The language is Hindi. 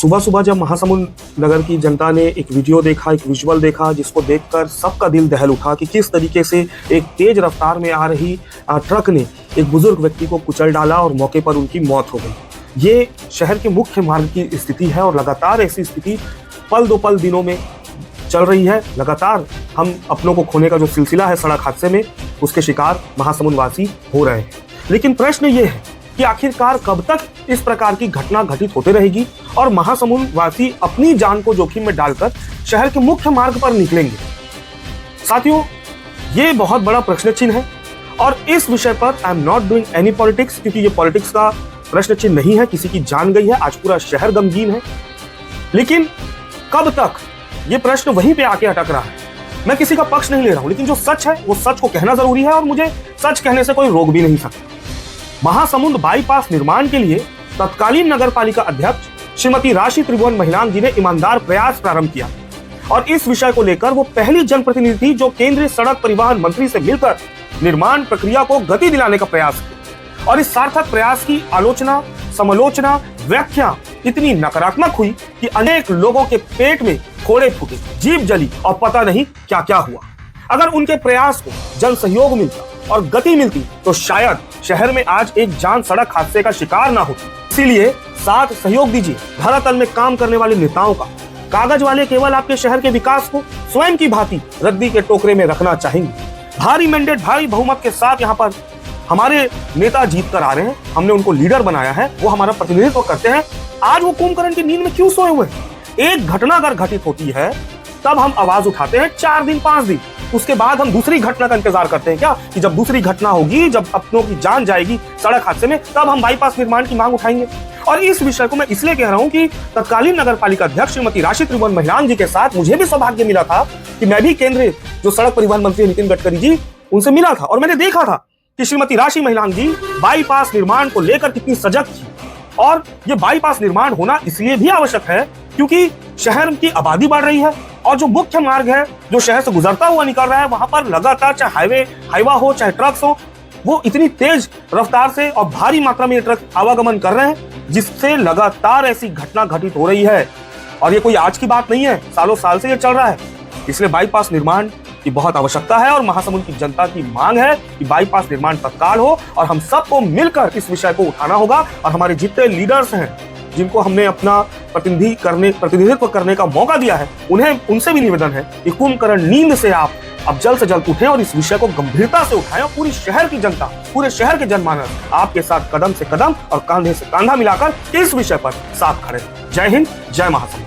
सुबह सुबह जब महासमुंद नगर की जनता ने एक वीडियो देखा, एक विजुअल देखा, जिसको देखकर सबका दिल दहल उठा कि किस तरीके से एक तेज रफ्तार में आ रही ट्रक ने एक बुजुर्ग व्यक्ति को कुचल डाला और मौके पर उनकी मौत हो गई। ये शहर के मुख्य मार्ग की स्थिति है और लगातार ऐसी स्थिति पल दो पल दिनों में चल रही है। लगातार हम अपनों को खोने का जो सिलसिला है सड़क हादसे में, उसके शिकार महासमुंद वासी हो रहे हैं। लेकिन प्रश्न ये है कि आखिरकार कब तक इस प्रकार की घटना घटित होते रहेगी और महासमुंद वासी अपनी जान को जोखिम में डालकर शहर के मुख्य मार्ग पर निकलेंगे। साथियों, ये बहुत बड़ा प्रश्न चिन्ह है और इस विषय पर I am not doing any politics, क्योंकि ये पॉलिटिक्स का प्रश्न चिन्ह नहीं है। किसी की जान गई है, आज पूरा शहर गमगीन है। लेकिन कब तक ये प्रश्न वहीं पे आके अटक रहा है। मैं किसी का पक्ष नहीं ले रहा हूं, लेकिन जो सच है वो सच को कहना जरूरी है और मुझे सच कहने से कोई रोक भी नहीं सकता। महासमुंद बाईपास निर्माण के लिए तत्कालीन नगर पालिका अध्यक्ष श्रीमती राशि त्रिभुवन महिलांग जी ने ईमानदार प्रयास प्रारंभ किया और इस विषय को लेकर वो पहली जनप्रतिनिधि जो केंद्रीय सड़क परिवहन मंत्री से मिलकर निर्माण प्रक्रिया को गति दिलाने का प्रयास किया। और इस सार्थक प्रयास की आलोचना, समालोचना, व्याख्या इतनी नकारात्मक हुई कि अनेक लोगों के पेट में फोड़े फूटे, जीभ जली और पता नहीं क्या क्या हुआ। अगर उनके प्रयास को जन सहयोग मिलता और गति मिलती तो शायद शहर में आज एक जान सड़क हादसे का शिकार ना होती। इसीलिए साथ सहयोग दीजिए धरातल में काम करने वाले नेताओं का। कागज वाले केवल आपके शहर के विकास को स्वयं की भांति रद्दी के टोकरे में रखना चाहेंगे। भारी मैंडेट, भारी बहुमत के साथ यहाँ पर हमारे नेता जीत कर आ रहे हैं। हमने उनको लीडर बनाया है, वो हमारा प्रतिनिधित्व करते हैं। आज वो कुंभकर्ण की नींद में क्यों सोए हुए हैं? एक घटना अगर घटित होती है तब हम आवाज उठाते हैं 4 दिन 5 दिन, उसके बाद हम दूसरी घटना का इंतजार करते हैं क्या कि जब दूसरी घटना होगी, जब अपनों की जान जाएगी सड़क हादसे में, तब हम बाईपास निर्माण की मांग उठाएंगे। और इस विषय को मैं इसलिए कह रहा हूं कि तत्कालीन नगर पालिका अध्यक्ष श्रीमती राशि त्रिभुवन महिलांग जी के साथ मुझे भी सौभाग्य मिला था कि मैं भी केंद्रीय जो सड़क परिवहन मंत्री नितिन गडकरी जी, उनसे मिला था और मैंने देखा था कि श्रीमती राशि महिलांग जी बाईपास निर्माण को लेकर कितनी सजग थी। और ये बाईपास निर्माण होना इसलिए भी आवश्यक है क्योंकि शहर की आबादी बढ़ रही है और जो मुख्य मार्ग है जो शहर से गुजरता हुआ निकल रहा है, वहां पर लगातार चाहे हाईवा हो चाहे ट्रक्स हो, वो इतनी तेज रफ्तार से और भारी मात्रा में ये ट्रक आवागमन कर रहे हैं जिससे लगातार ऐसी घटना घटित हो रही है। और ये कोई आज की बात नहीं है, सालों साल से ये चल रहा है। इसलिए बाईपास निर्माण की बहुत आवश्यकता है और महासमुंद की जनता की मांग है कि बाईपास निर्माण तत्काल हो और हम सबको मिलकर इस विषय को उठाना होगा। और हमारे जितने लीडर्स हैं जिनको हमने अपना प्रतिनिधित्व करने का मौका दिया है, उनसे भी निवेदन है कि कुंभकर्ण नींद से आप अब जल्द से जल्द उठें और इस विषय को गंभीरता से उठाएं और पूरी शहर की जनता, पूरे शहर के जनमानस आपके साथ कदम से कदम और कंधे से कंधा मिलाकर इस विषय पर साथ खड़े। जय हिंद, जय महासमुंद।